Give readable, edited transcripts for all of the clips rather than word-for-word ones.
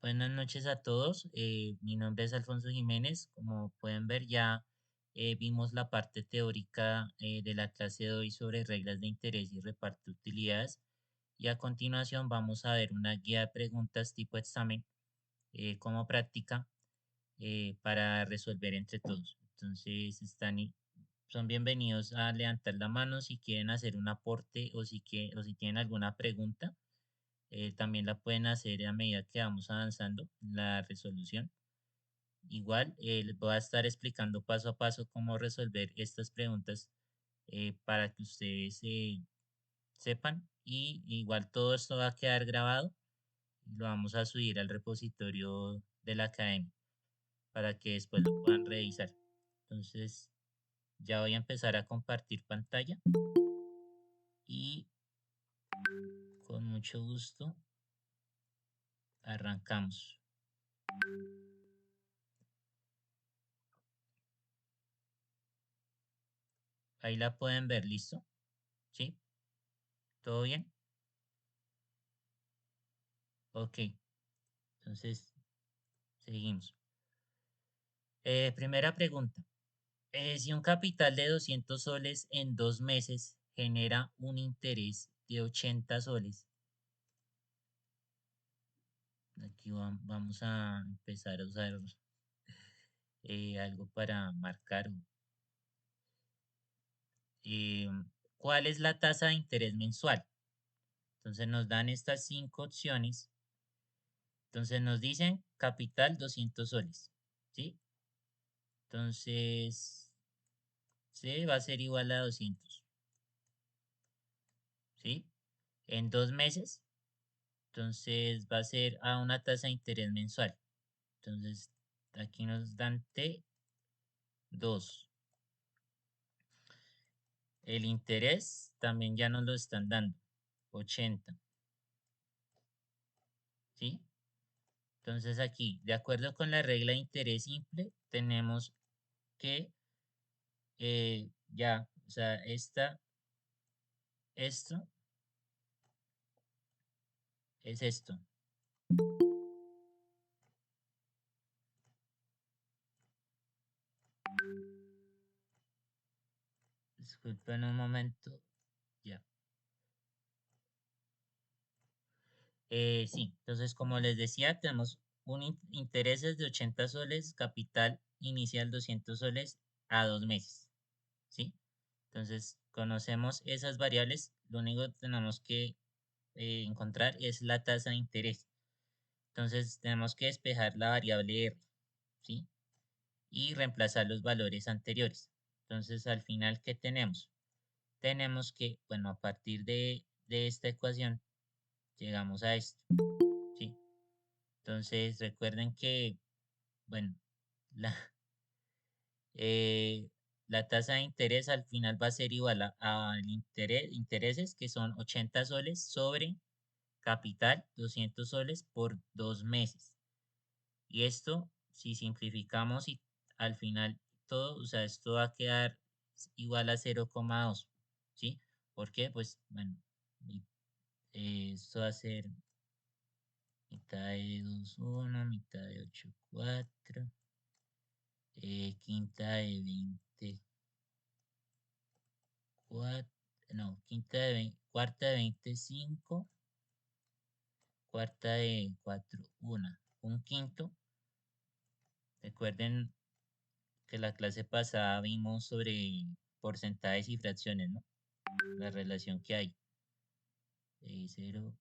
Buenas noches a todos. Mi nombre es Alfonso Jiménez. Como pueden ver, ya vimos la parte teórica de la clase de hoy sobre reglas de interés y reparto de utilidades. Y a continuación vamos a ver una guía de preguntas tipo examen como práctica para resolver entre todos. Entonces, son bienvenidos a levantar la mano si quieren hacer un aporte o si tienen alguna pregunta. También la pueden hacer a medida que vamos avanzando en la resolución. Igual, les voy a estar explicando paso a paso cómo resolver estas preguntas para que ustedes sepan. Y igual todo esto va a quedar grabado y lo vamos a subir al repositorio de la academia para que después lo puedan revisar. Entonces, ya voy a empezar a compartir pantalla y con mucho gusto arrancamos. Ahí la pueden ver, ¿listo? ¿Sí? ¿Todo bien? Ok, entonces seguimos. Primera pregunta. Si un capital de 200 soles en 2 meses genera un interés de 80 soles, aquí vamos a empezar a usar algo para marcar. eh, ¿Cuál es la tasa de interés mensual? Entonces nos dan estas cinco opciones. Entonces nos dicen capital 200 soles, ¿sí? Entonces, C va a ser igual a 200, ¿sí? En 2 meses, entonces va a ser a una tasa de interés mensual. Entonces, aquí nos dan T2. El interés también ya nos lo están dando, 80, ¿sí? Entonces aquí, de acuerdo con la regla de interés simple, tenemos que ya, o sea, esto es esto. Disculpen un momento, ya. Sí, entonces como les decía, tenemos intereses de 80 soles, capital inicial 200 soles a 2 meses, ¿sí? Entonces conocemos esas variables, lo único que tenemos que encontrar es la tasa de interés. Entonces tenemos que despejar la variable R, ¿sí? Y reemplazar los valores anteriores. Entonces al final, ¿qué tenemos? Tenemos que, bueno, a partir de esta ecuación, llegamos a esto, ¿sí? Entonces, recuerden que, bueno, la, eh, la tasa de interés al final va a ser igual al intereses, que son 80 soles sobre capital, 200 soles por 2 meses. Y esto, si simplificamos y al final todo, o sea, esto va a quedar igual a 0,2, ¿sí? ¿Por qué? Pues, bueno, esto va a ser mitad de 2,1, mitad de 8,4. Quinta de 24, no, cuarta de 25, cuarta de 4, un quinto. Recuerden que la clase pasada vimos sobre porcentajes y fracciones, ¿no? La relación que hay. 0,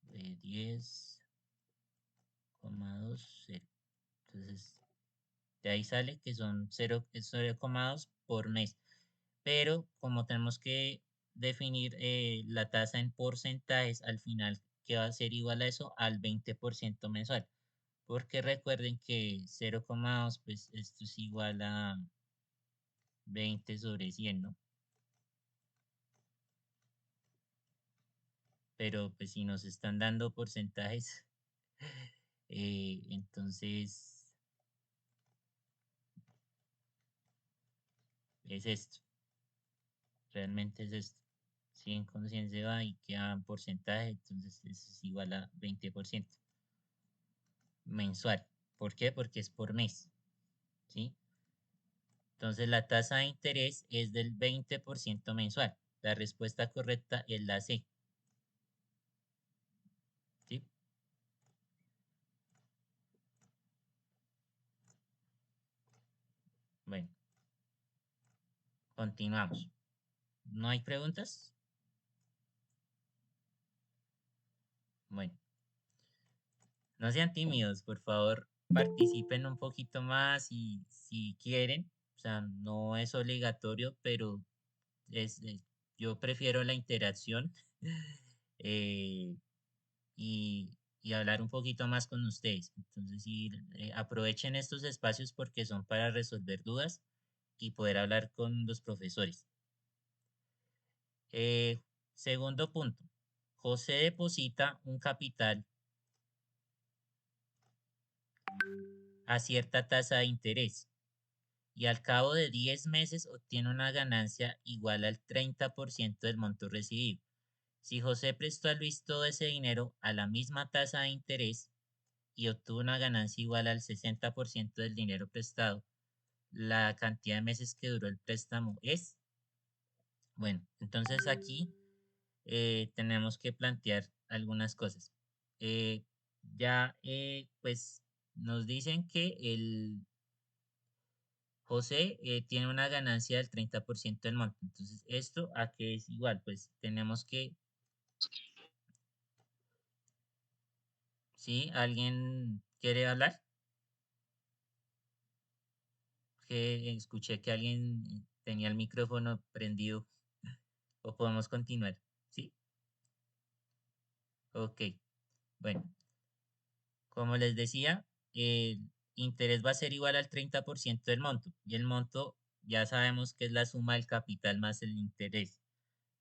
10,2, 0. Entonces, de ahí sale que son 0,2 por mes. Pero como tenemos que definir la tasa en porcentajes, al final, que va a ser igual a eso, al 20% mensual. Porque recuerden que 0,2, pues esto es igual a 20 sobre 100, ¿no? Pero pues si nos están dando porcentajes, entonces es esto. Realmente es esto. 100 con 100 se va y queda en porcentaje, entonces eso es igual a 20%. mensual. ¿Por qué? Porque es por mes, ¿sí? Entonces la tasa de interés es del 20% mensual. La respuesta correcta es la C, ¿sí? Bueno, continuamos. ¿No hay preguntas? Bueno, no sean tímidos, por favor, participen un poquito más y si quieren, o sea, no es obligatorio, pero es, yo prefiero la interacción eh, y hablar un poquito más con ustedes. Entonces, sí, aprovechen estos espacios porque son para resolver dudas y poder hablar con los profesores. Eh, Segundo punto. José deposita un capital a cierta tasa de interés y al cabo de 10 meses obtiene una ganancia igual al 30% del monto recibido. Si José prestó a Luis todo ese dinero a la misma tasa de interés y obtuvo una ganancia igual al 60% del dinero prestado, la cantidad de meses que duró el préstamo es, bueno, entonces aquí tenemos que plantear algunas cosas. Eh, pues nos dicen que el José tiene una ganancia del 30% del monto. Entonces, ¿esto a qué es igual? Pues tenemos que, ¿sí? ¿Alguien quiere hablar? Que escuché que alguien tenía el micrófono prendido o podemos continuar. ¿Sí? Ok. Bueno, como les decía, el interés va a ser igual al 30% del monto y el monto ya sabemos que es la suma del capital más el interés.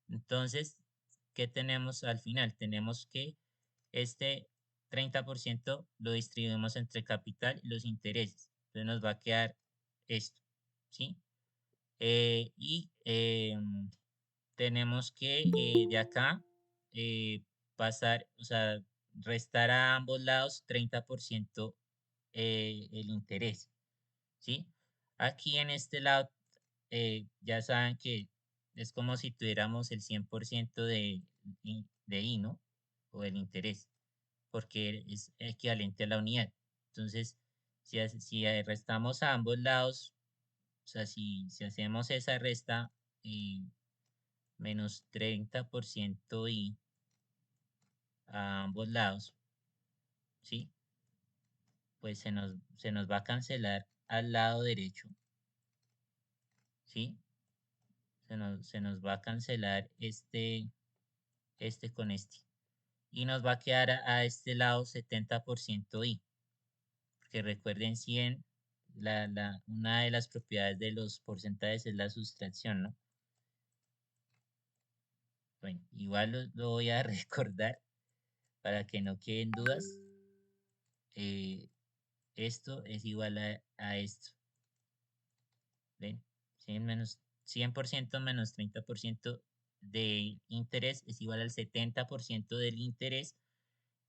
Entonces, ¿qué tenemos al final? Tenemos que este 30% lo distribuimos entre capital y los intereses. Entonces nos va a quedar esto, ¿sí? Y tenemos que de acá pasar, o sea, restar a ambos lados 30% el interés, ¿sí? Aquí en este lado ya saben que es como si tuviéramos el 100% de I, ¿no? O el interés, porque es equivalente a la unidad. Entonces, si restamos a ambos lados, o sea, si hacemos esa resta, eh, menos 30% I a ambos lados, ¿sí? Pues se nos va a cancelar al lado derecho, ¿sí? Se nos va a cancelar este con este. Y nos va a quedar a este lado 70% I. Porque recuerden 100, una de las propiedades de los porcentajes es la sustracción, ¿no? Bueno, igual lo voy a recordar para que no queden dudas. Eh, Esto es igual a esto. ¿Ven? 100% menos 30% de interés es igual al 70% del interés,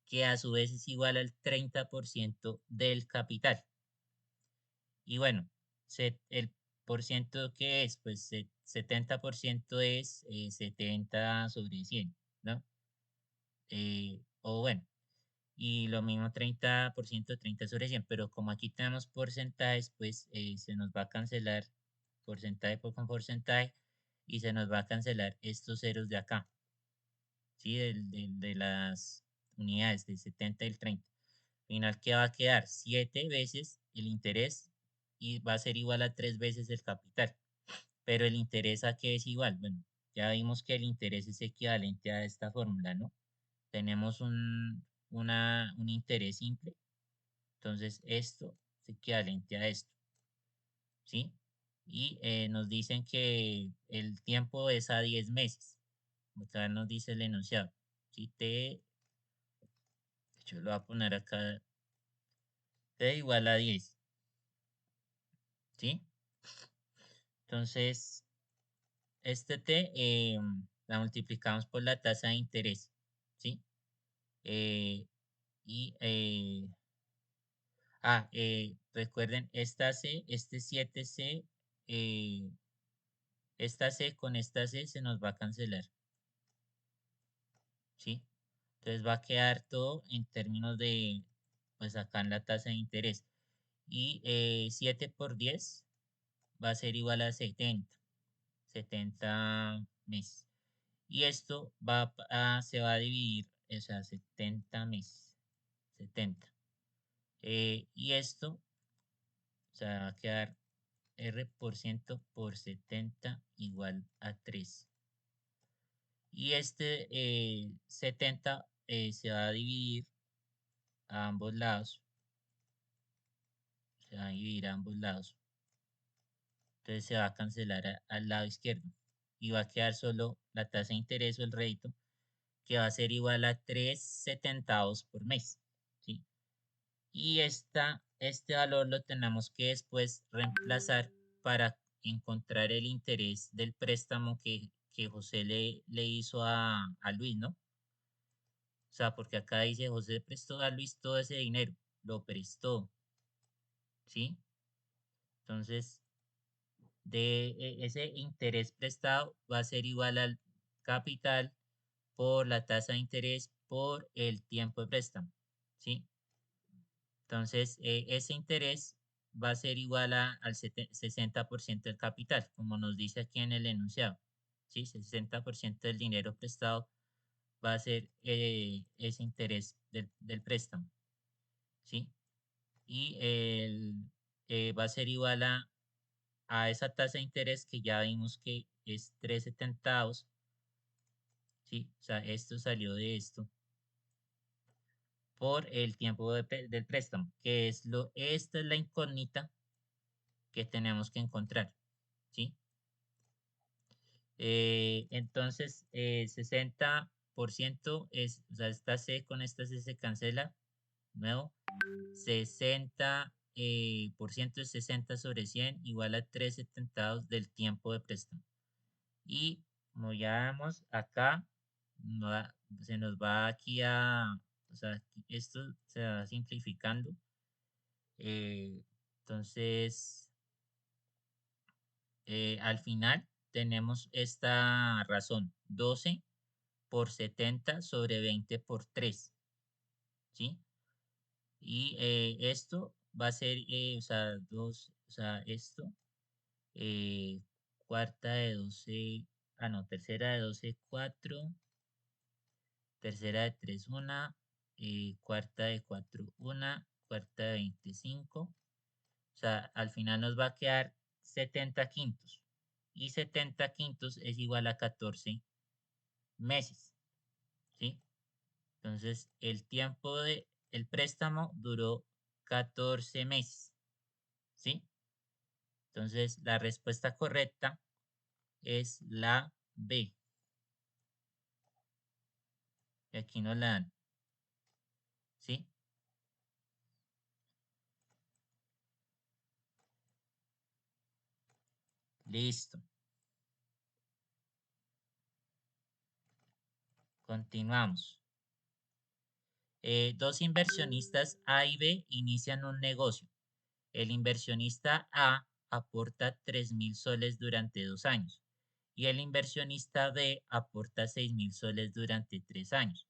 que a su vez es igual al 30% del capital. Y bueno, el por ciento que es, pues 70% es 70 sobre 100, ¿no? O bueno, y lo mismo 30%, 30 sobre 100, pero como aquí tenemos porcentajes, pues se nos va a cancelar porcentaje con porcentaje y se nos va a cancelar estos ceros de acá, ¿sí? De las unidades del 70 y el 30. Al final, ¿qué va a quedar? 7 veces el interés y va a ser igual a 3 veces el capital. Pero el interés a qué es igual. Bueno, ya vimos que el interés es equivalente a esta fórmula, ¿no? Tenemos un interés simple. Entonces, esto es equivalente a esto, ¿sí? Y nos dicen que el tiempo es a 10 meses. Acá nos dice el enunciado. ¿Sí? Yo lo voy a poner acá, T igual a 10, ¿sí? Entonces, este T la multiplicamos por la tasa de interés, ¿sí? Eh, y Recuerden, esta C, este 7C, eh, esta C con esta C se nos va a cancelar, ¿sí? Entonces va a quedar todo en términos de, pues acá en la tasa de interés. Y 7 por 10 va a ser igual a 70 meses. Y esto se va a dividir, o sea, 70 meses, 70. Y esto, o sea, va a quedar R por ciento por 70 igual a 3. Y este 70 se va a dividir a ambos lados. Se va a dividir a ambos lados. Entonces se va a cancelar al lado izquierdo. Y va a quedar solo la tasa de interés o el rédito, que va a ser igual a 3 centavos por mes. ¿Sí? Y este valor lo tenemos que después reemplazar para encontrar el interés del préstamo que José le hizo a Luis, ¿no? O sea, porque acá dice José prestó a Luis todo ese dinero, lo prestó, ¿sí? Entonces, ese interés prestado va a ser igual al capital por la tasa de interés por el tiempo de préstamo, ¿sí? Entonces, ese interés va a ser igual al 60% del capital, como nos dice aquí en el enunciado, ¿sí? 60% del dinero prestado va a ser ese interés del préstamo, ¿sí? Y va a ser igual a esa tasa de interés que ya vimos que es 3 centavos, ¿sí? O sea, esto salió de esto por el tiempo del préstamo, que esta es la incógnita que tenemos que encontrar, ¿sí? Entonces, 60% o sea, esta C con esta C se cancela, nuevo, 60 por ciento es 60 sobre 100 igual a 3 70 del tiempo de préstamo. Y como ya vemos acá, se nos va aquí o sea, esto se va simplificando. Entonces, al final tenemos esta razón, 12 por 70 sobre 20 por 3, ¿sí? Y esto va a ser, o sea, o sea, esto, eh, cuarta de 12, no, tercera de 12 4, tercera de 3 1, cuarta de 4 1, cuarta de 25. O sea, al final nos va a quedar 70 quintos. Y 70 quintos es igual a 14 meses, ¿sí? Entonces, el tiempo el préstamo duró 14 meses, ¿sí? Entonces, la respuesta correcta es la B. Y aquí nos la dan, ¿sí? Listo. Continuamos. Dos inversionistas A y B inician un negocio. El inversionista A aporta 3.000 soles durante 2 años y el inversionista B aporta 6.000 soles durante 3 años.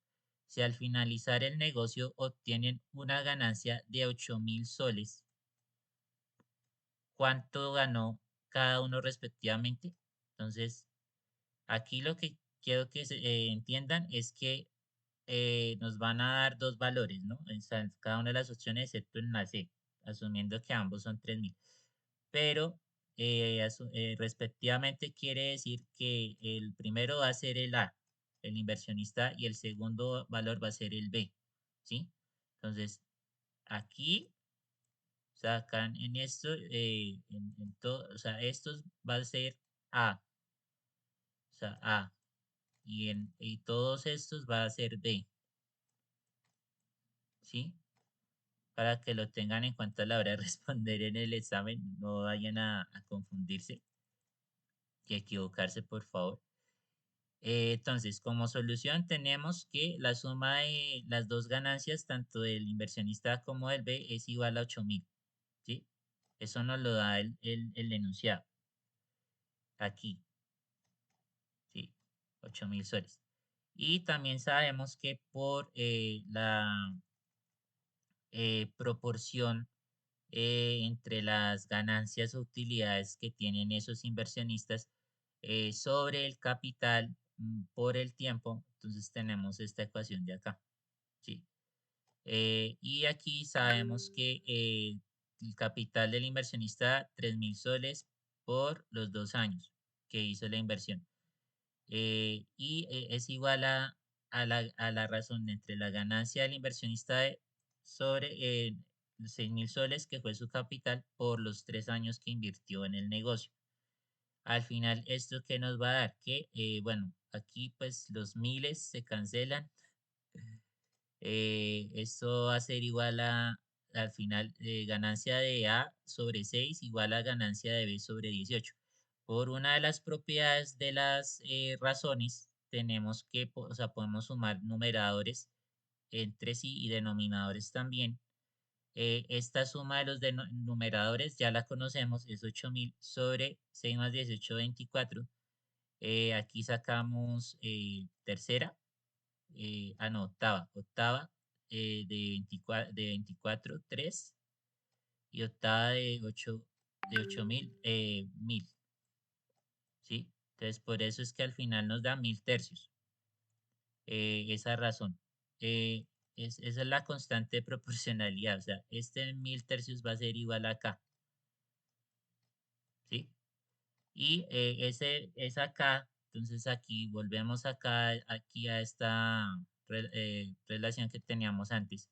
Si al finalizar el negocio obtienen una ganancia de 8.000 soles, ¿cuánto ganó cada uno respectivamente? Entonces, aquí lo que quiero que entiendan es que nos van a dar dos valores, ¿no? En cada una de las opciones, excepto en la C, asumiendo que ambos son 3.000. Pero respectivamente quiere decir que el primero va a ser el A, el inversionista, y el segundo valor va a ser el B, ¿sí? Entonces, aquí, o sea, acá en esto, en todo, o sea, estos va a ser A, o sea, A, y todos estos va a ser B, ¿sí? Para que lo tengan en cuenta a la hora de responder en el examen, no vayan a confundirse y a equivocarse, por favor. Entonces, como solución tenemos que la suma de las dos ganancias, tanto del inversionista como del B, es igual a 8.000, ¿sí? Eso nos lo da el enunciado aquí, ¿sí? 8.000 soles. Y también sabemos que por la proporción entre las ganancias o utilidades que tienen esos inversionistas sobre el capital por el tiempo, entonces tenemos esta ecuación de acá, ¿sí? Y aquí sabemos que el capital del inversionista, 3.000 soles por los 2 años que hizo la inversión. Es igual a la razón entre la ganancia del inversionista sobre los 6.000 soles, que fue su capital, por los 3 años que invirtió en el negocio. Al final, ¿esto qué nos va a dar? Que, bueno, aquí pues los miles se cancelan. Esto va a ser igual al final, ganancia de A sobre 6 igual a ganancia de B sobre 18. Por una de las propiedades de las razones, tenemos que, o sea, podemos sumar numeradores entre sí y denominadores también. Esta suma de los numeradores ya la conocemos, es 8.000 sobre 6 más 18, 24. Aquí sacamos tercera, no, octava de 24 3 y octava de 8.000, 1.000, ¿sí? Entonces, por eso es que al final nos da 1.000 tercios, esa razón. Eh, esa es la constante de proporcionalidad, o sea, este 1.000 tercios va a ser igual a acá, ¿sí? Y ese es acá, entonces aquí volvemos acá, aquí a esta relación que teníamos antes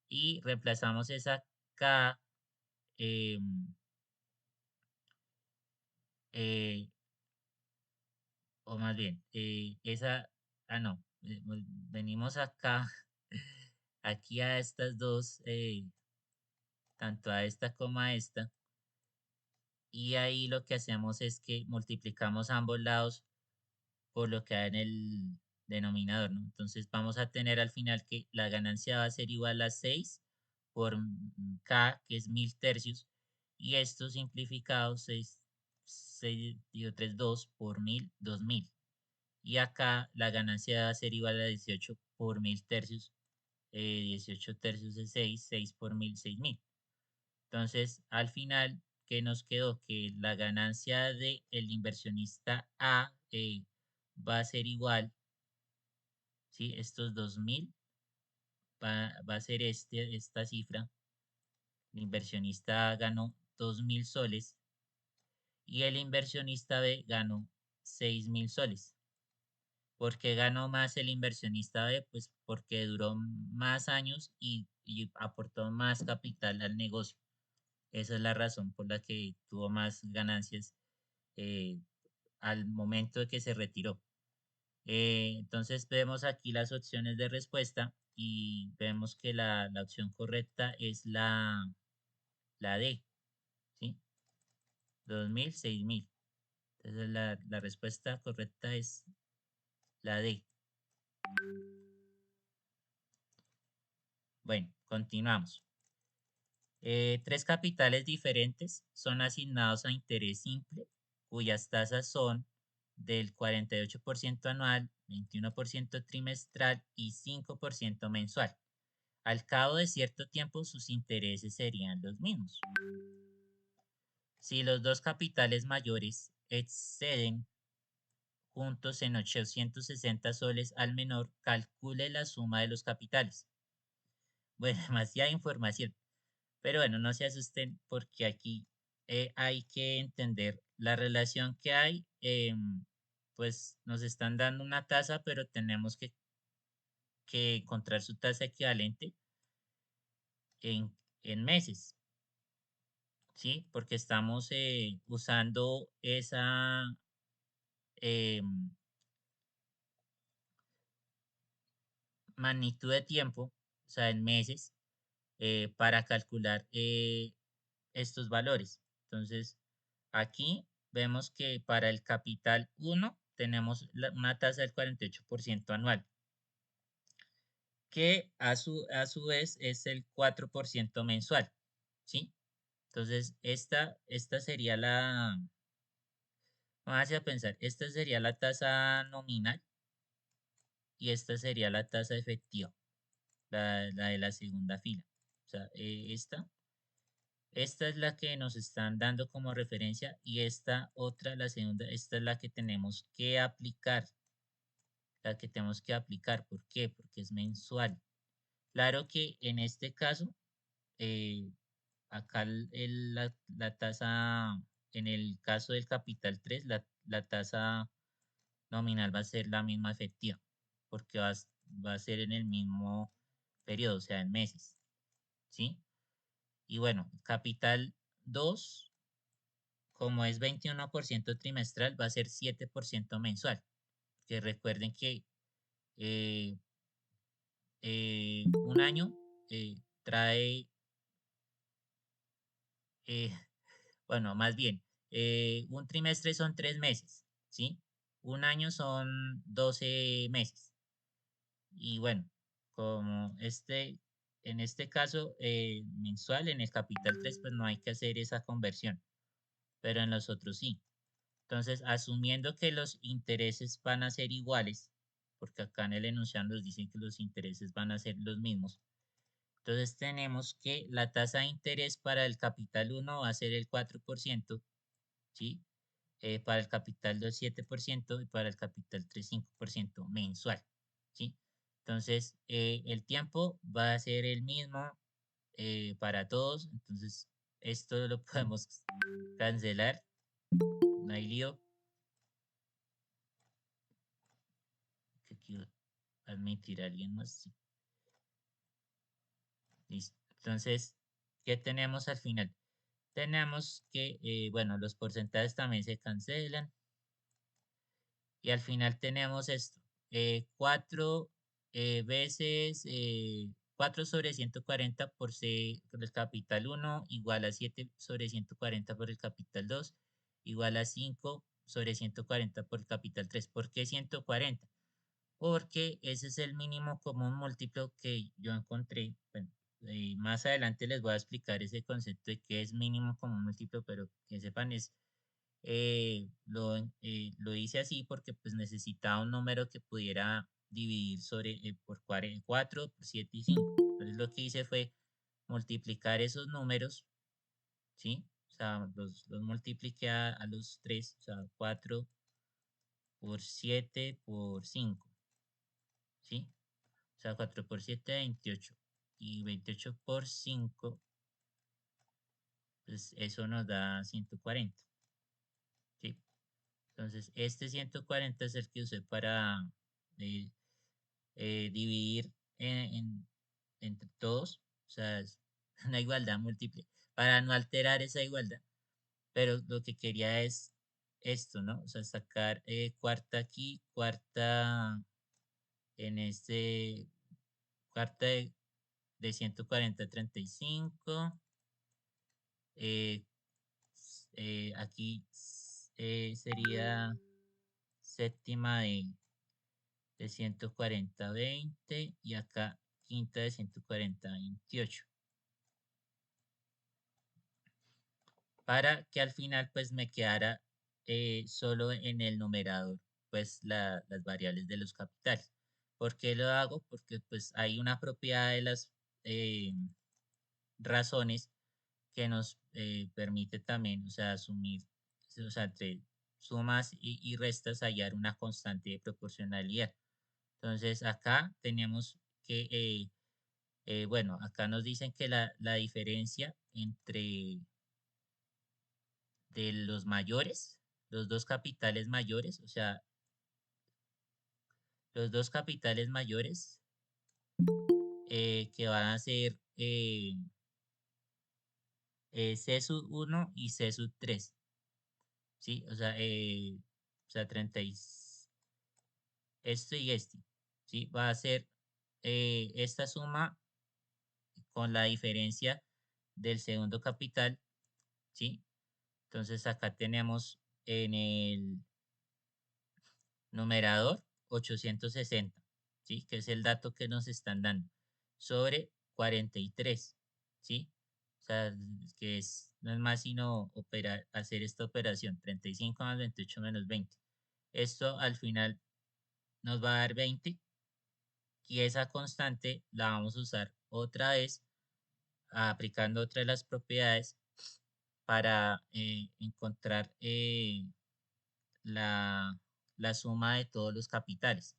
y reemplazamos esa K, eh, eh, o más bien, no, venimos acá, aquí a estas dos, tanto a esta como a esta, y ahí lo que hacemos es que multiplicamos ambos lados por lo que hay en el denominador, ¿no? Entonces vamos a tener al final que la ganancia va a ser igual a 6 por K, que es 1.000 tercios, y esto simplificado, 6 dividido 3, 2 por 1.000, 2.000. Y acá la ganancia va a ser igual a 18 por 1.000 tercios, 18 tercios de 6, 6 por 1.000, 6.000. Entonces, al final, ¿qué nos quedó? Que la ganancia del inversionista A va a ser igual, ¿sí? Estos 2.000 va a ser esta cifra. El inversionista A ganó 2.000 soles y el inversionista B ganó 6.000 soles. ¿Por qué ganó más el inversionista B? Pues porque duró más años y aportó más capital al negocio. Esa es la razón por la que tuvo más ganancias eh, al momento de que se retiró. Entonces vemos aquí las opciones de respuesta y vemos que la opción correcta es la D, ¿sí? 2.000, 6.000. Entonces la respuesta correcta es la D. Bueno, continuamos. Tres capitales diferentes son asignados a interés simple, cuyas tasas son del 48% anual, 21% trimestral y 5% mensual. Al cabo de cierto tiempo, sus intereses serían los mismos. Si los dos capitales mayores exceden juntos en 860 soles al menor, calcule la suma de los capitales. Bueno, demasiada información. Pero bueno, no se asusten porque aquí hay que entender la relación que hay. Pues nos están dando una tasa, pero tenemos que encontrar su tasa equivalente en meses, ¿sí? Porque estamos usando esa em, magnitud de tiempo, o sea, en meses, para calcular estos valores. Entonces, aquí vemos que para el capital 1 tenemos una tasa del 48% anual, que a su vez es el 4% mensual, ¿sí? Entonces, esta sería vamos a pensar, esta sería la tasa nominal y esta sería la tasa efectiva, la de la segunda fila. O sea, esta es la que nos están dando como referencia y esta otra, la segunda, esta es la que tenemos que aplicar, la que tenemos que aplicar. ¿Por qué? Porque es mensual. Claro que en este caso, eh, acá la tasa, en el caso del capital 3 la tasa nominal va a ser la misma efectiva, porque va a ser en el mismo periodo, o sea, en meses, ¿sí? Y bueno, capital 2 como es 21% trimestral, va a ser 7% mensual. Que recuerden que eh, un año trae, eh, bueno, más bien, un trimestre son 3 meses, ¿sí? Un año son 12 meses. Y bueno, como en este caso mensual, en el capital 3 pues no hay que hacer esa conversión, pero en los otros sí. Entonces, asumiendo que los intereses van a ser iguales, porque acá en el enunciado nos dicen que los intereses van a ser los mismos, entonces tenemos que la tasa de interés para el capital uno va a ser el 4%, ¿sí? Para el capital 2 7% y para el capital 3 5% mensual, ¿sí? Entonces, el tiempo va a ser el mismo para todos, entonces esto lo podemos cancelar, no hay lío. Que quiero admitir a alguien más. Sí. Listo. Entonces, ¿qué tenemos al final? Tenemos que, bueno, los porcentajes también se cancelan. Y al final tenemos esto. 4 veces 4 sobre 140 por el capital uno igual a 7 sobre 140 por el capital 2 igual a 5 sobre 140 por el capital 3. ¿Por qué 140? Porque ese es el mínimo común múltiplo que yo encontré. Bueno, más adelante les voy a explicar ese concepto de qué es mínimo común múltiplo, pero que sepan lo hice así porque pues necesitaba un número que pudiera dividir por 4, por 7 y 5. Entonces lo que hice fue multiplicar esos números, ¿sí? O sea, los multipliqué a los tres, o sea, 4 por 7 por 5, ¿sí? O sea, 4 por 7, 28. Y 28 por 5, pues eso nos da 140. ¿Sí? Entonces, este 140 es el que usé para eh, dividir entre todos. O sea, es una igualdad múltiple. Para no alterar esa igualdad. Pero lo que quería es esto, ¿no? O sea, sacar cuarta aquí, cuarta en cuarta de 140 a 35. eh, aquí sería séptima de 140 a 20 y acá quinta de 140 a 28. Para que al final pues me quedara solo en el numerador pues las variables de los capitales. ¿Por qué lo hago? Porque pues hay una propiedad de las eh, razones que nos permite también, o sea, asumir, o sea, entre sumas y restas hallar una constante de proporcionalidad. Entonces, acá tenemos que, bueno, acá nos dicen que la diferencia entre de los mayores, los dos capitales mayores, o sea, los dos capitales mayores que van a ser C sub 1 y C sub 3, ¿sí? O sea, 30 esto y este, ¿sí? Va a ser esta suma con la diferencia del segundo capital, ¿sí? Entonces acá tenemos en numerador 860, ¿sí? Que es el dato que nos están dando, sobre 43, ¿sí? O sea, que es, no es más sino hacer esta operación, 35 más 28 menos 20. Esto al final nos va a dar 20 y esa constante la vamos a usar otra vez aplicando otra de las propiedades para encontrar la, la suma de todos los capitales.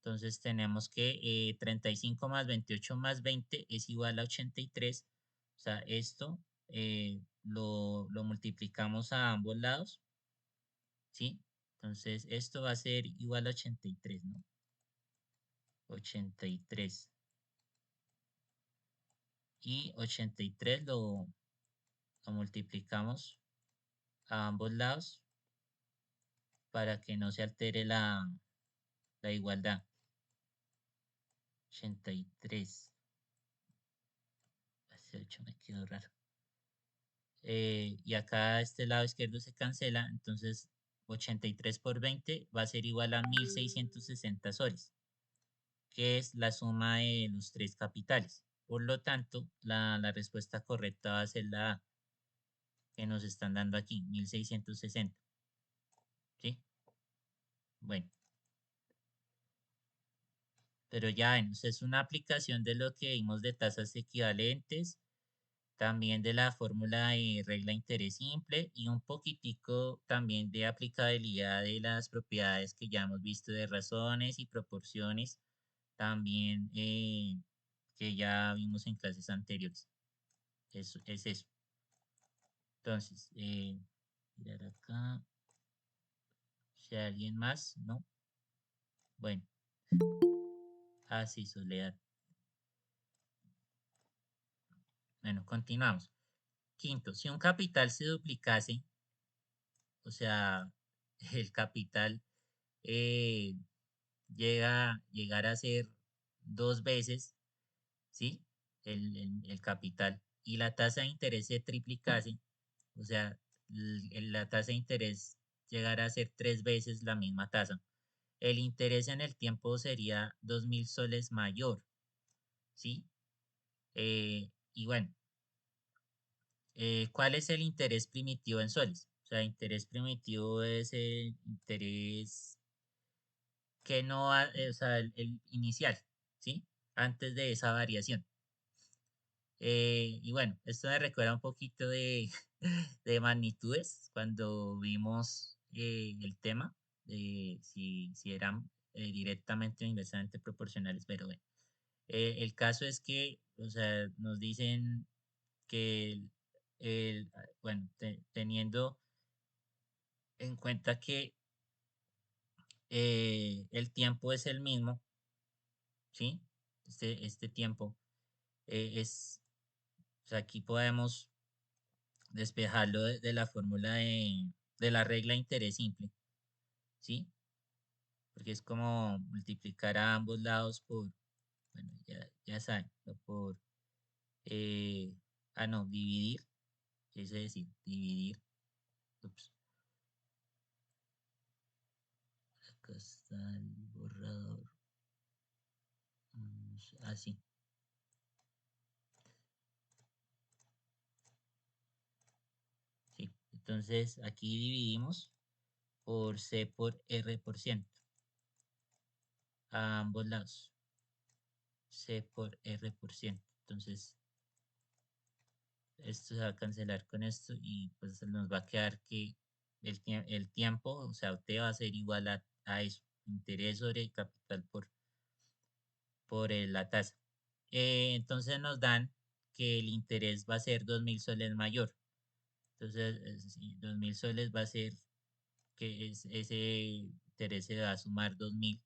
Entonces tenemos que 35 más 28 más 20 es igual a 83. O sea, esto lo multiplicamos a ambos lados, ¿sí? Entonces esto va a ser igual a 83, ¿no? 83. Y 83 lo multiplicamos a ambos lados para que no se altere la igualdad. 83. Hace 8 me quedó raro. Y acá este lado izquierdo se cancela, entonces 83 por 20 va a ser igual a 1660 soles, que es la suma de los tres capitales. Por lo tanto, la respuesta correcta va a ser la A, que nos están dando aquí, 1660. ¿Sí? Bueno, pero ya ven, o sea, es una aplicación de lo que vimos de tasas equivalentes, también de la fórmula de regla de interés simple y un poquitico también de aplicabilidad de las propiedades que ya hemos visto de razones y proporciones, también que ya vimos en clases anteriores. Eso es eso. Entonces, mirar acá, si hay alguien más, ¿no? Bueno, así Soledad. Bueno, continuamos. Quinto, si un capital se duplicase, o sea, el capital eh, llegar a ser dos veces, ¿sí? El capital y la tasa de interés se triplicase, o sea, la tasa de interés llegará a ser tres veces la misma tasa. El interés en el tiempo sería 2000 soles mayor, ¿sí? Y bueno, ¿cuál es el interés primitivo en soles? O sea, interés primitivo es el interés que no, o sea, el inicial, ¿sí? Antes de esa variación. Y bueno, esto me recuerda un poquito de, de magnitudes cuando vimos el tema de si eran directamente o inversamente proporcionales, pero bueno, el caso es que, o sea, nos dicen que, bueno, teniendo en cuenta que el tiempo es el mismo, ¿sí? Este tiempo o sea, aquí podemos despejarlo de la fórmula de la regla de interés simple, ¿sí? Porque es como multiplicar a ambos lados por, bueno, ya saben, por, eh, no, dividir, es decir, dividir, ups, acá está el borrador, así, sí. Entonces aquí dividimos por C por R por ciento, a ambos lados, C por R por ciento. Entonces, esto se va a cancelar con esto y pues nos va a quedar que el tiempo, o sea, T va a ser igual a eso, interés sobre el capital por la tasa. Entonces nos dan que el interés va a ser 2000 soles mayor. Entonces, 2000 soles va a ser que ese interés se va a sumar 2000,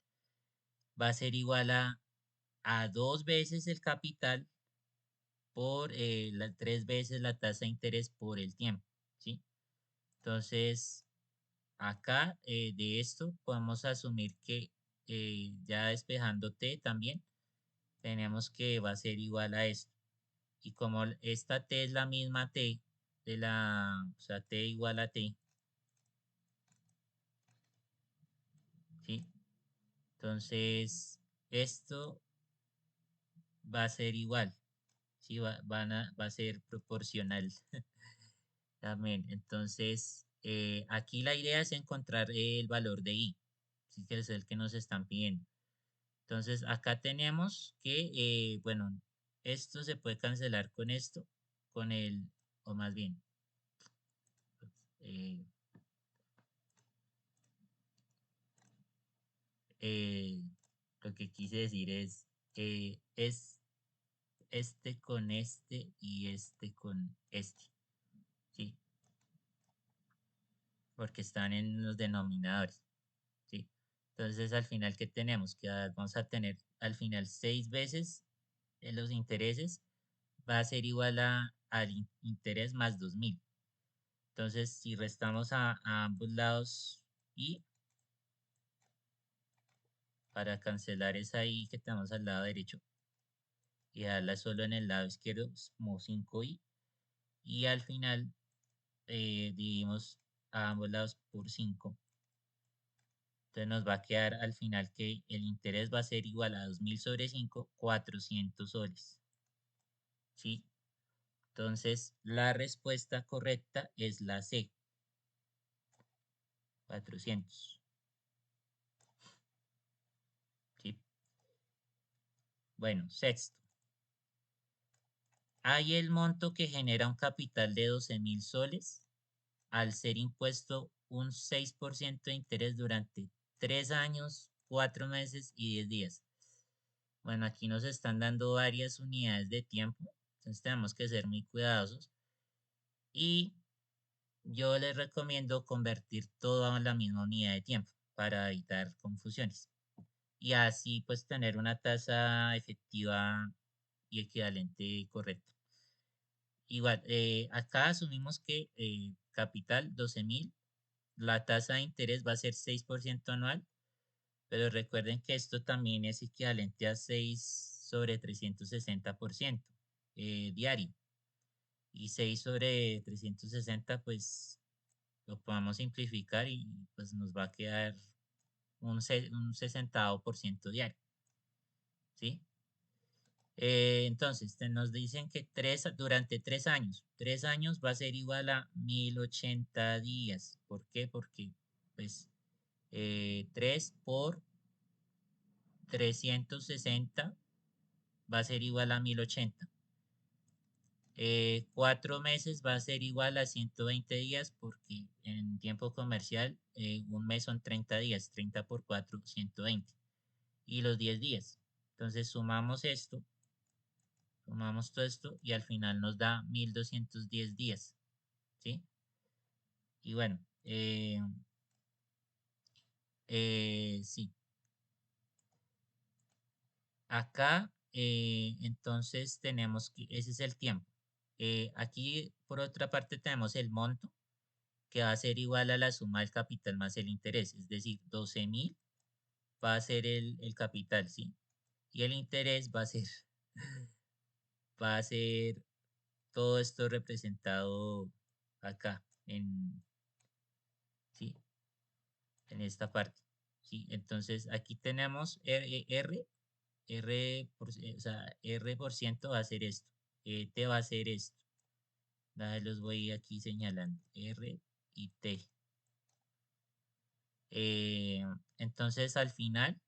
va a ser igual a dos veces el capital por tres veces la tasa de interés por el tiempo, ¿sí? Entonces, acá de esto podemos asumir que ya despejando t también, tenemos que va a ser igual a esto. Y como esta t es la misma t o sea, t igual a t, ¿sí? Entonces, esto va a ser igual, ¿sí? Va a ser proporcional también. Entonces, aquí la idea es encontrar el valor de i, ¿sí? Que es el que nos están pidiendo. Entonces, acá tenemos que, bueno, esto se puede cancelar con esto, con el, o más bien, eh, eh, lo que quise decir es este con este y este con este, ¿sí? Porque están en los denominadores, ¿sí? Entonces, al final, ¿qué tenemos? Que vamos a tener al final 6 veces en los intereses, va a ser igual al interés más 2000. Entonces, si restamos a ambos lados y para cancelar esa i que tenemos al lado derecho y dejarla solo en el lado izquierdo, pues, como 5i, y al final dividimos a ambos lados por 5. Entonces nos va a quedar al final que el interés va a ser igual a 2000 sobre 5, 400 soles. ¿Sí? Entonces la respuesta correcta es la C, 400. ¿Sí? Bueno, sexto. Hay el monto que genera un capital de 12.000 soles al ser impuesto un 6% de interés durante 3 años, 4 meses y 10 días. Bueno, aquí nos están dando varias unidades de tiempo, entonces tenemos que ser muy cuidadosos. Y yo les recomiendo convertir todo a la misma unidad de tiempo para evitar confusiones. Y así pues tener una tasa efectiva y equivalente correcta. Igual, acá asumimos que capital 12.000, la tasa de interés va a ser 6% anual, pero recuerden que esto también es equivalente a 6 sobre 360% diario. Y 6 sobre 360 pues lo podemos simplificar y pues nos va a quedar un 60% diario, ¿sí? Entonces, nos dicen que durante 3 años va a ser igual a 1080 días. ¿Por qué? Porque, pues, 3 por 360 va a ser igual a 1080. 4 meses va a ser igual a 120 días porque en tiempo comercial un mes son 30 días, 30 por 4, 120. Y los 10 días. Entonces sumamos todo esto y al final nos da 1210 días, ¿sí? Y bueno, sí, acá entonces tenemos que, ese es el tiempo. Aquí por otra parte tenemos el monto que va a ser igual a la suma del capital más el interés, es decir, 12.000 va a ser el capital, ¿sí? Y el interés va a ser todo esto representado acá, ¿sí? En esta parte, ¿sí? Entonces aquí tenemos o sea, R por ciento va a ser esto, T va a ser esto. Los voy aquí señalando, R y T. Eh, entonces al final,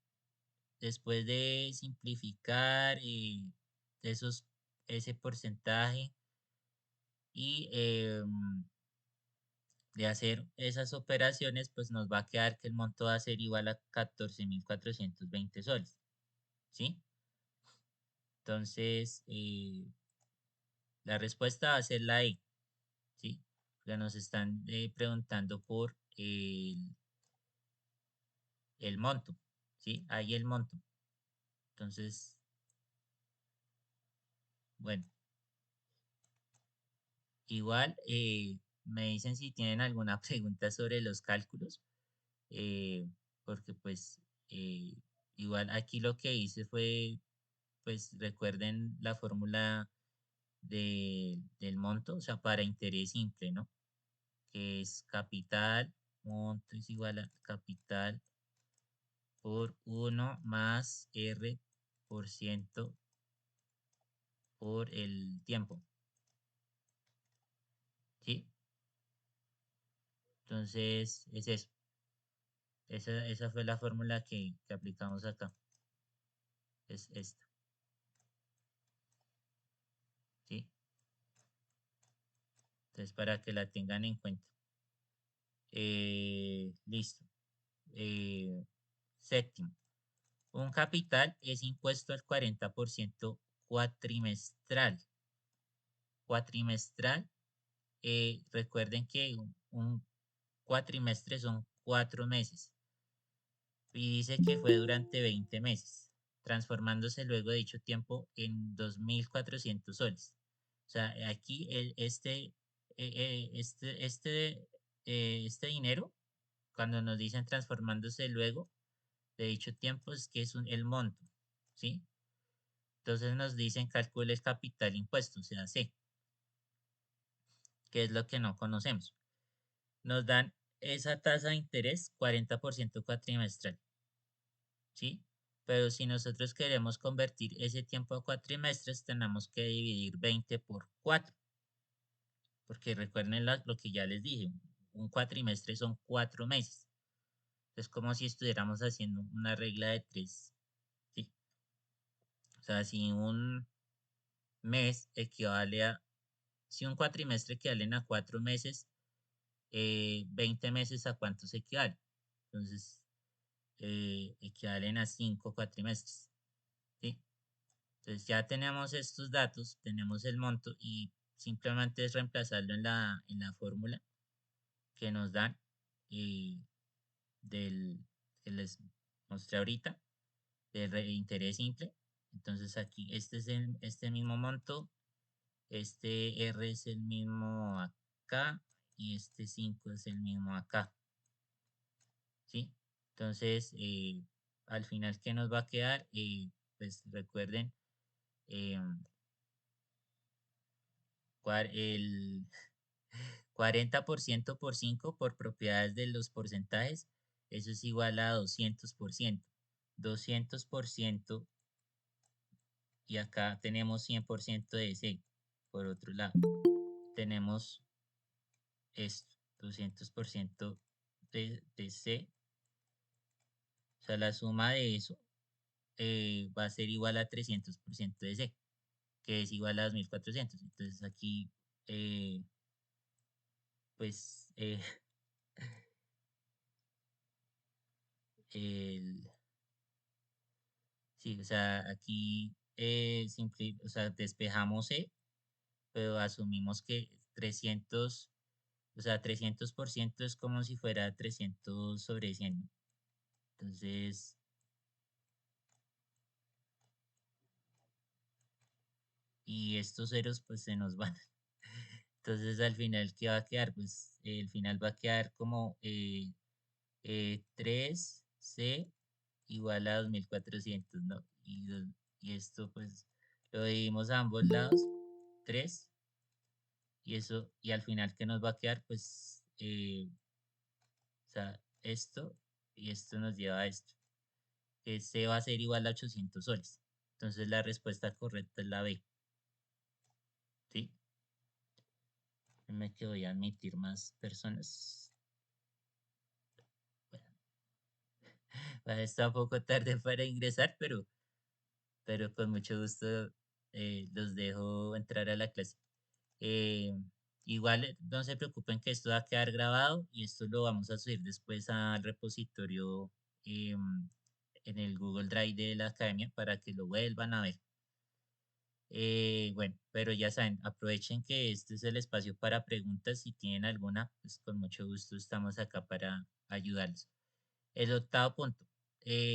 después de simplificar ese porcentaje y de hacer esas operaciones, pues nos va a quedar que el monto va a ser igual a 14.420 soles, ¿sí? Entonces, la respuesta va a ser la E, ¿sí? Ya nos están preguntando por el monto, ¿sí? Ahí el monto. Entonces, bueno, igual me dicen si tienen alguna pregunta sobre los cálculos, porque pues eh, igual aquí lo que hice fue, pues recuerden la fórmula del monto, o sea, para interés simple, ¿no? Que es capital, monto es igual a capital por 1 más R por ciento por el tiempo, ¿sí? Entonces, es eso. Esa fue la fórmula que aplicamos acá. Es esta, ¿sí? Entonces, para que la tengan en cuenta. Listo. Eh, Séptimo. Un capital es impuesto al 40% cuatrimestral. Cuatrimestral, recuerden que un cuatrimestre son 4 meses y dice que fue durante 20 meses, transformándose luego de dicho tiempo en 2.400 soles. O sea, aquí este dinero, cuando nos dicen transformándose luego de dicho tiempo, es que es el monto, ¿sí? Entonces nos dicen calcule el capital impuesto, o sea, C, que es lo que no conocemos. Nos dan esa tasa de interés 40% cuatrimestral, ¿sí? Pero si nosotros queremos convertir ese tiempo a cuatrimestres, tenemos que dividir 20 por 4, porque recuerden lo que ya les dije, un cuatrimestre son 4 meses. Es como si estuviéramos haciendo una regla de 3, ¿sí? O sea, si un mes equivale a, si un cuatrimestre equivalen a 4 meses, 20 meses a cuántos equivale. Entonces, equivalen a 5 cuatrimestres, ¿sí? Entonces ya tenemos estos datos, tenemos el monto y simplemente es reemplazarlo en la fórmula que nos dan eh, del que les mostré ahorita, del interés simple. Entonces aquí este es este mismo monto, este R es el mismo acá y este 5 es el mismo acá, ¿sí? Entonces, al final, ¿qué nos va a quedar? Pues recuerden, eh, el 40% por 5 por propiedades de los porcentajes, eso es igual a 200%. 200% y acá tenemos 100% de C. Por otro lado, tenemos esto, 200% de C. O sea, la suma de eso va a ser igual a 300% de C, que es igual a 2.400. Entonces aquí, eh, pues, el, sí, o sea, aquí o sea, despejamos C, pero asumimos que 300, o sea, 300% es como si fuera 300 sobre 100, ¿no? Entonces, y estos ceros pues se nos van. Entonces, al final, ¿qué va a quedar? Pues el final va a quedar como 3C igual a 2.400, ¿no? Y esto pues lo dividimos a ambos lados, 3, y eso, y al final, ¿qué nos va a quedar? Pues, o sea, esto y esto nos lleva a esto, que C va a ser igual a 800 soles. Entonces la respuesta correcta es la B, ¿sí? Déjenme que voy a admitir más personas. Bueno, está un poco tarde para ingresar, pero con mucho gusto los dejo entrar a la clase. Eh, Igual no se preocupen que esto va a quedar grabado y esto lo vamos a subir después al repositorio en el Google Drive de la academia para que lo vuelvan a ver. Bueno, pero ya saben, aprovechen que este es el espacio para preguntas. Si tienen alguna, pues con mucho gusto estamos acá para ayudarlos. El octavo punto.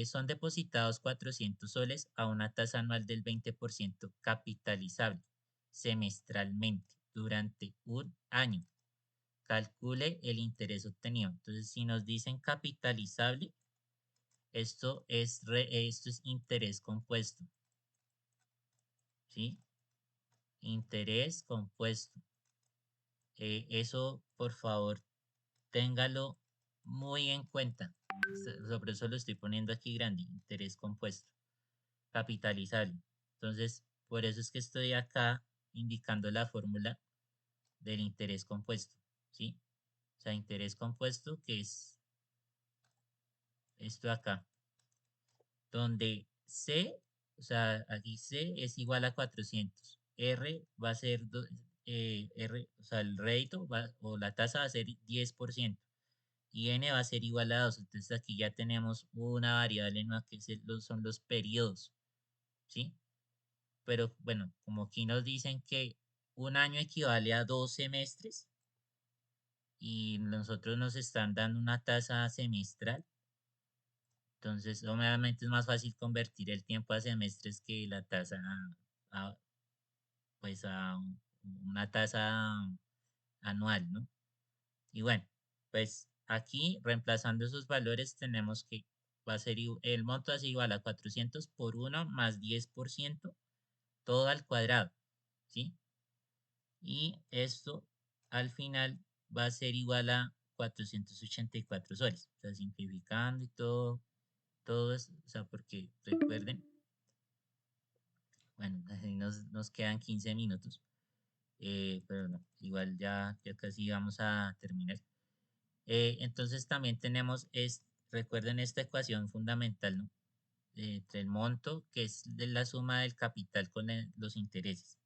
Son depositados 400 soles a una tasa anual del 20% capitalizable semestralmente durante un año. Calcule el interés obtenido. Entonces, si nos dicen capitalizable, esto es interés compuesto, ¿sí? Interés compuesto. Eso, por favor, téngalo muy en cuenta. Sobre eso lo estoy poniendo aquí grande, interés compuesto, capitalizable. Entonces, por eso es que estoy acá indicando la fórmula del interés compuesto, ¿sí? O sea, interés compuesto, que es esto acá, donde C, o sea, aquí C es igual a 400. R va a ser, R, o sea, el rédito o la tasa va a ser 10% y N va a ser igual a 2. Entonces aquí ya tenemos una variable nueva que son los periodos, ¿sí? Pero bueno, como aquí nos dicen que un año equivale a 2 semestres y nosotros nos están dando una tasa semestral, entonces obviamente es más fácil convertir el tiempo a semestres que la tasa a, pues a una tasa anual, ¿no? Y bueno, pues aquí reemplazando esos valores tenemos que va a ser el monto es igual a 400 por 1 más 10% todo al cuadrado, ¿sí? Y esto al final va a ser igual a 484 soles. O sea, simplificando y todo eso, o sea, porque recuerden, bueno, ahí nos quedan 15 minutos, pero no, igual ya casi vamos a terminar. Entonces también tenemos, recuerden esta ecuación fundamental, ¿no? Entre el monto, que es de la suma del capital con los intereses.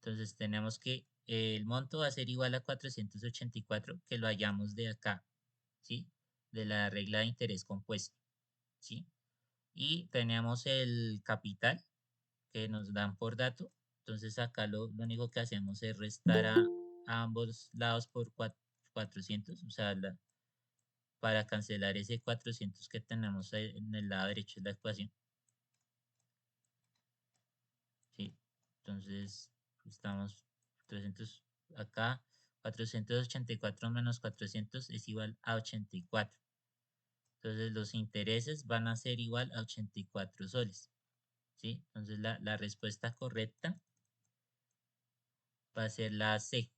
Entonces tenemos que el monto va a ser igual a 484, que lo hallamos de acá, ¿sí? De la regla de interés compuesto, ¿sí? Y tenemos el capital que nos dan por dato. Entonces acá lo único que hacemos es restar a ambos lados por 400, o sea, para cancelar ese 400 que tenemos en el lado derecho de la ecuación, ¿sí? Entonces estamos 300 acá, 484 menos 400 es igual a 84. Entonces los intereses van a ser igual a 84 soles, ¿sí? Entonces la respuesta correcta va a ser la C.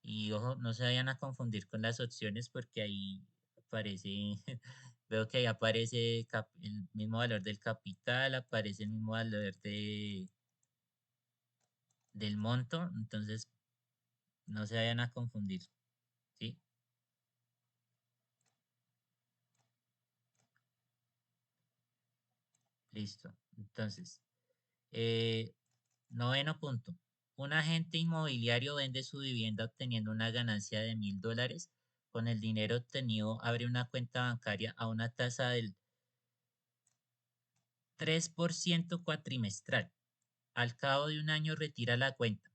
Y ojo, no se vayan a confundir con las opciones porque ahí aparece, veo que ahí aparece el mismo valor del capital, aparece el mismo valor del monto, entonces no se vayan a confundir, ¿sí? Listo. Entonces, eh, noveno punto. Un agente inmobiliario vende su vivienda obteniendo una ganancia de $1,000. Con el dinero obtenido, abre una cuenta bancaria a una tasa del 3% cuatrimestral. Al cabo de un año retira la cuenta,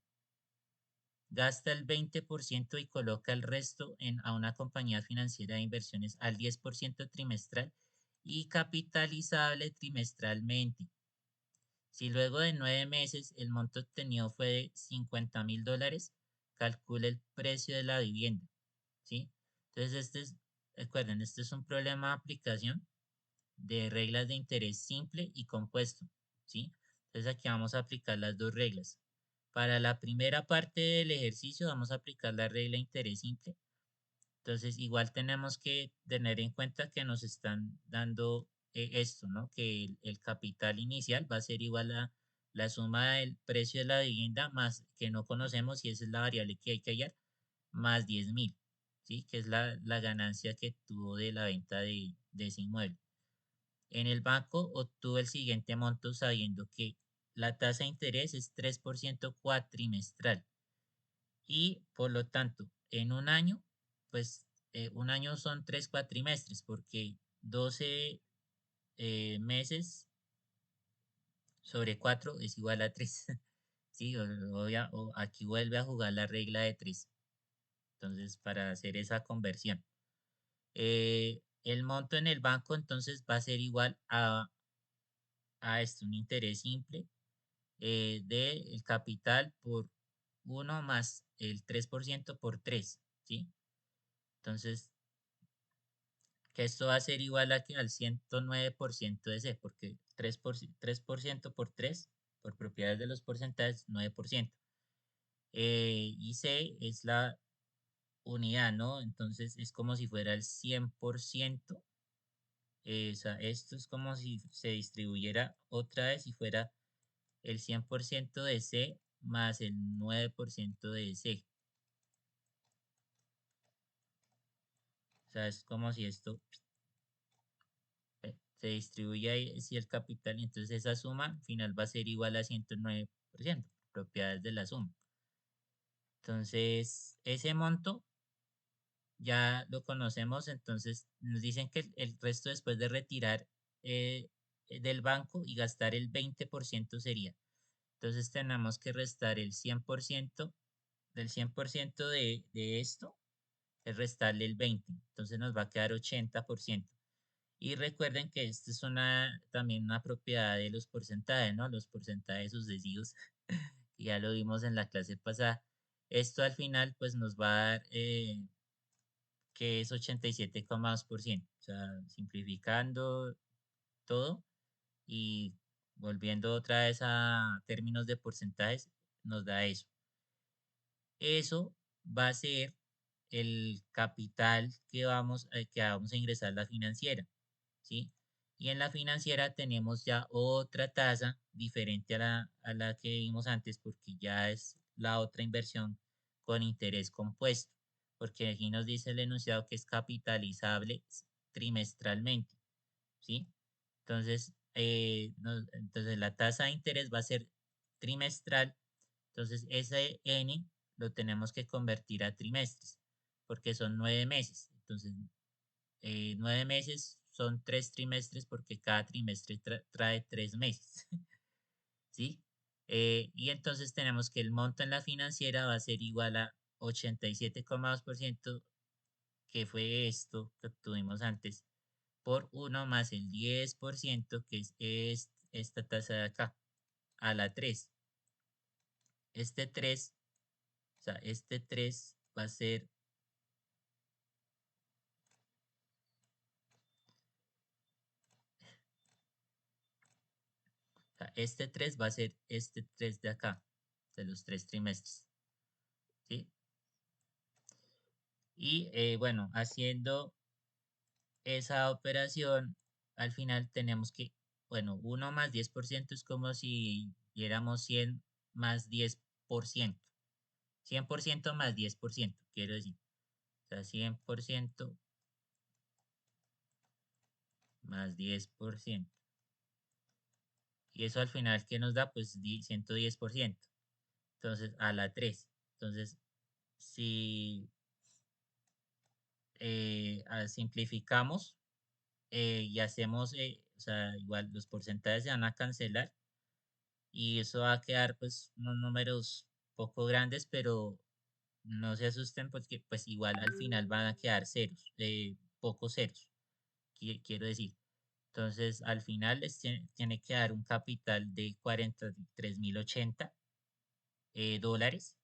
gasta el 20% y coloca el resto a una compañía financiera de inversiones al 10% trimestral y capitalizable trimestralmente. Si luego de 9 meses el monto obtenido fue de $50,000, calcule el precio de la vivienda, ¿sí? Entonces, recuerden, este es un problema de aplicación de reglas de interés simple y compuesto, ¿sí? Entonces aquí vamos a aplicar las dos reglas. Para la primera parte del ejercicio vamos a aplicar la regla de interés simple. Entonces igual tenemos que tener en cuenta que nos están dando esto, ¿no? Que el capital inicial va a ser igual a la suma del precio de la vivienda más que no conocemos y esa es la variable que hay que hallar, más 10,000, ¿sí? Que es la ganancia que tuvo de la venta de ese inmueble. En el banco obtuvo el siguiente monto sabiendo que la tasa de interés es 3% cuatrimestral y por lo tanto en un año, pues un año son 3 cuatrimestres porque 12 meses sobre 4 es igual a 3. Sí, aquí vuelve a jugar la regla de 3. Entonces, para hacer esa conversión. El monto en el banco entonces va a ser igual a esto, un interés simple del capital por 1 más el 3% por 3, ¿sí? Entonces, que esto va a ser igual a que al 109% de C, porque 3% por 3, por propiedades de los porcentajes, 9%. Y C es unidad, ¿no? Entonces es como si fuera el 100%. O sea, esto es como si se distribuyera otra vez y fuera el 100% de C más el 9% de C. O sea, es como si esto se distribuye ahí, si el capital, y entonces esa suma al final va a ser igual a 109%, propiedades de la suma. Entonces, ese monto ya lo conocemos, entonces nos dicen que el resto después de retirar del banco y gastar el 20% sería. Entonces tenemos que restar el 100% del 100% de esto, es restarle el 20. Entonces nos va a quedar 80%. Y recuerden que esta es también una propiedad de los porcentajes, ¿no? Los porcentajes sucesivos, que ya lo vimos en la clase pasada. Esto al final pues nos va a dar que es 87,2%. O sea, simplificando todo y volviendo otra vez a términos de porcentajes, nos da eso. Eso va a ser el capital que vamos a ingresar a la financiera, ¿sí? Y en la financiera tenemos ya otra tasa diferente a la que vimos antes porque ya es la otra inversión con interés compuesto, porque aquí nos dice el enunciado que es capitalizable trimestralmente, ¿sí? Entonces la tasa de interés va a ser trimestral. Entonces, ese N lo tenemos que convertir a trimestres, porque son 9 meses. Entonces, 9 meses son 3 trimestres porque cada trimestre trae 3 meses, ¿sí? Y entonces tenemos que el monto en la financiera va a ser igual a 87,2%, que fue esto que obtuvimos antes, por 1 más el 10%, que es esta tasa de acá, a la 3. Este 3, o sea, este 3 va a ser, o sea, este 3 va a ser este 3 de acá, de los 3 trimestres, ¿sí? Y bueno, haciendo esa operación, al final tenemos que, bueno, 1 más 10% es como si diéramos 100 más 10%. 100% más 10%, quiero decir. O sea, 100% más 10%. Y eso al final, ¿qué nos da? Pues 110%. Entonces, a la 3. Entonces, si simplificamos y hacemos, o sea, igual los porcentajes se van a cancelar y eso va a quedar pues unos números poco grandes, pero no se asusten porque pues igual al final van a quedar ceros, pocos ceros, quiero decir. Entonces, al final les tiene que dar un capital de 43.080 dólares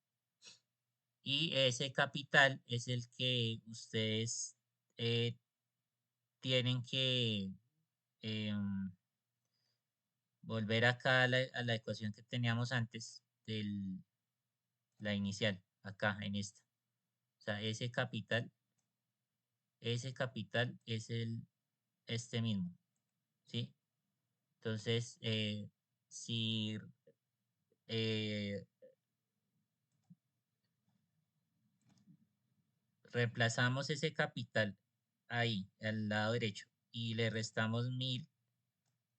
y ese capital es el que ustedes eh, tienen que em, volver acá a la ecuación que teníamos antes de la inicial, acá en esta. O sea, ese capital es este mismo, ¿sí? Entonces, si eh, reemplazamos ese capital ahí, al lado derecho, y le restamos 1.000,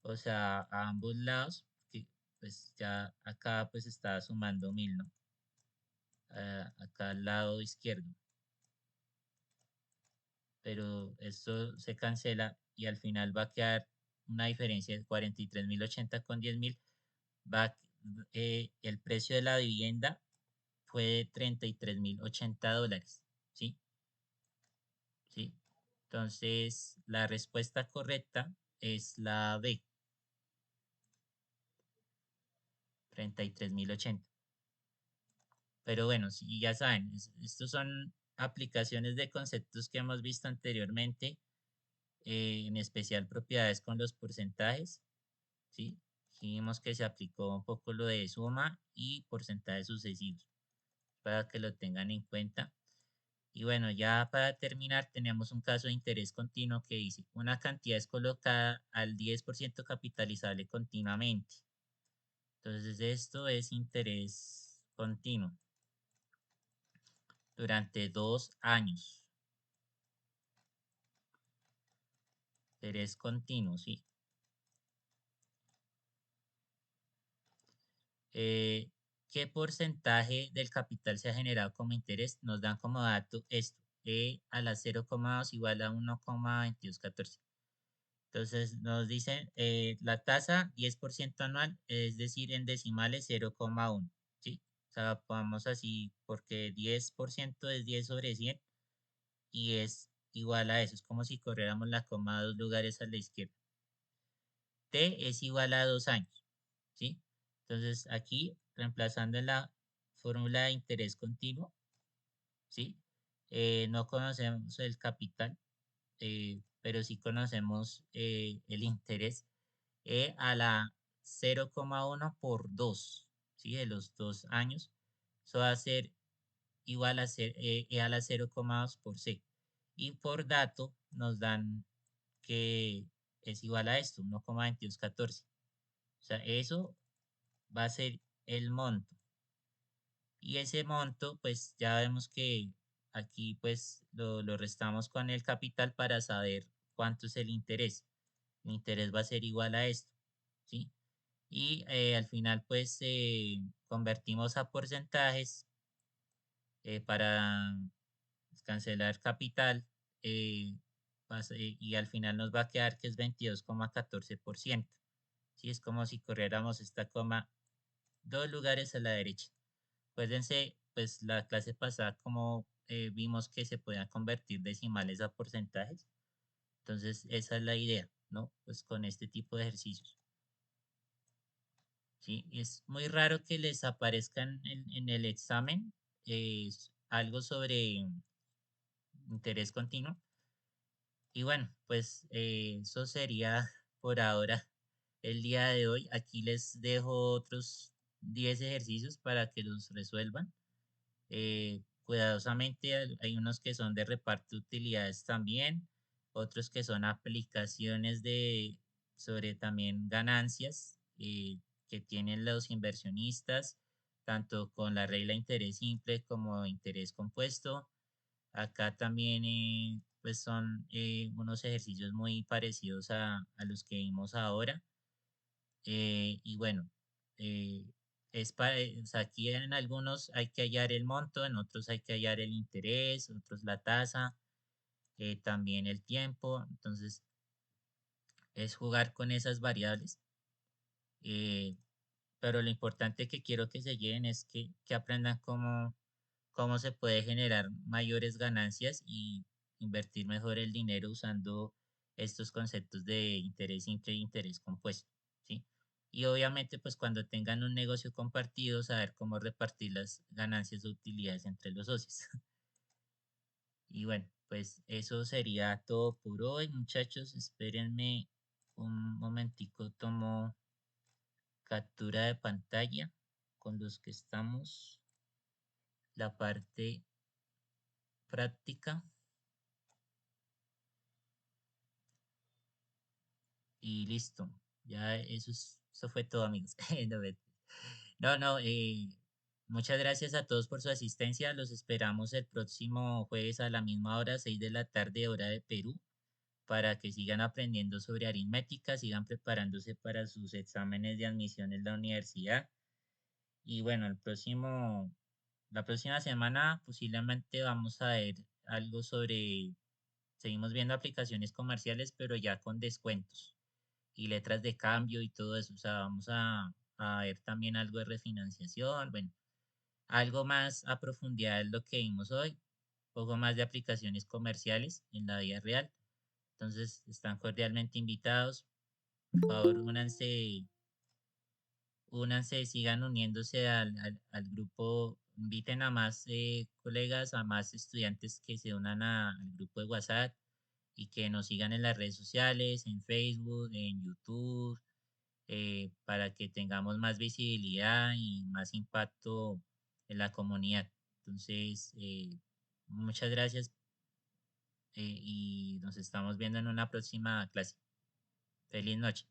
o sea, a ambos lados, que pues ya acá pues está sumando 1.000, ¿no? Acá al lado izquierdo, pero esto se cancela y al final va a quedar una diferencia de 43.080 con 10.000. Va, el precio de la vivienda fue de 33.080 dólares, ¿sí? ¿Sí? Entonces, la respuesta correcta es la B, 33.080. Pero bueno, sí, ya saben, estos son aplicaciones de conceptos que hemos visto anteriormente, en especial propiedades con los porcentajes, ¿sí? Dijimos que se aplicó un poco lo de suma y porcentajes sucesivos, para que lo tengan en cuenta. Y bueno, ya para terminar, tenemos un caso de interés continuo que dice, una cantidad es colocada al 10% capitalizable continuamente. Entonces, esto es interés continuo durante 2 años. Interés continuo, ¿sí? Eh, ¿Qué porcentaje del capital se ha generado como interés? Nos dan como dato esto, a la 0,2 igual a 1,2214. Entonces nos dicen la tasa 10% anual, es decir, en decimales 0,1, ¿sí? O sea, vamos así porque 10% es 10 sobre 100 y es igual a eso. Es como si corriéramos la coma 2 lugares a la izquierda. T es igual a 2 años, ¿sí? Entonces aquí, reemplazando en la fórmula de interés continuo, ¿sí? No conocemos el capital, pero sí conocemos el interés a la 0,1 por 2, ¿sí? De los 2 años. Eso va a ser igual a, E a la 0,2 por C. Y por dato nos dan que es igual a esto, 1,2214. O sea, eso va a ser el monto. Y ese monto, pues ya vemos que aquí pues lo restamos con el capital para saber cuánto es el interés. El interés va a ser igual a esto, ¿sí? Y al final pues convertimos a porcentajes para cancelar capital eh, y al final nos va a quedar que es 22,14%. ¿Sí? Es como si corriéramos esta coma 2 lugares a la derecha. Acuérdense, pues la clase pasada como vimos que se podían convertir decimales a porcentajes. Entonces esa es la idea, ¿no? Pues con este tipo de ejercicios. ¿Sí? Es muy raro que les aparezcan en el examen algo sobre interés continuo. Y bueno, pues eso sería por ahora el día de hoy. Aquí les dejo otros 10 ejercicios para que los resuelvan. Cuidadosamente hay unos que son de reparto de utilidades también, otros que son aplicaciones sobre también ganancias que tienen los inversionistas, tanto con la regla de interés simple como interés compuesto. Acá también pues son unos ejercicios muy parecidos a los que vimos ahora. Y bueno, eh, o sea, aquí en algunos hay que hallar el monto, en otros hay que hallar el interés, otros la tasa, también el tiempo. Entonces, es jugar con esas variables. eh, pero lo importante que quiero que se lleven es que aprendan cómo se puede generar mayores ganancias y invertir mejor el dinero usando estos conceptos de interés simple e interés compuesto, ¿sí? Y obviamente, pues cuando tengan un negocio compartido, saber cómo repartir las ganancias o utilidades entre los socios. Y bueno, pues eso sería todo por hoy, muchachos. Espérenme un momentico, tomo captura de pantalla con los que estamos, la parte práctica. Y listo. Ya eso fue todo, amigos. No, no, muchas gracias a todos por su asistencia. Los esperamos el próximo jueves a la misma hora, 6 de la tarde, hora de Perú, para que sigan aprendiendo sobre aritmética, sigan preparándose para sus exámenes de admisión en la universidad. Y bueno, la próxima semana posiblemente vamos a ver algo seguimos viendo aplicaciones comerciales, pero ya con descuentos y letras de cambio y todo eso. O sea, vamos a ver también algo de refinanciación, bueno, algo más a profundidad de lo que vimos hoy, un poco más de aplicaciones comerciales en la vida real. Entonces, están cordialmente invitados. Por favor, únanse, sigan uniéndose al grupo, inviten a más colegas, a más estudiantes que se unan al grupo de WhatsApp y que nos sigan en las redes sociales, en Facebook, en YouTube, para que tengamos más visibilidad y más impacto en la comunidad. Entonces, Muchas gracias y nos estamos viendo en una próxima clase. Feliz noche.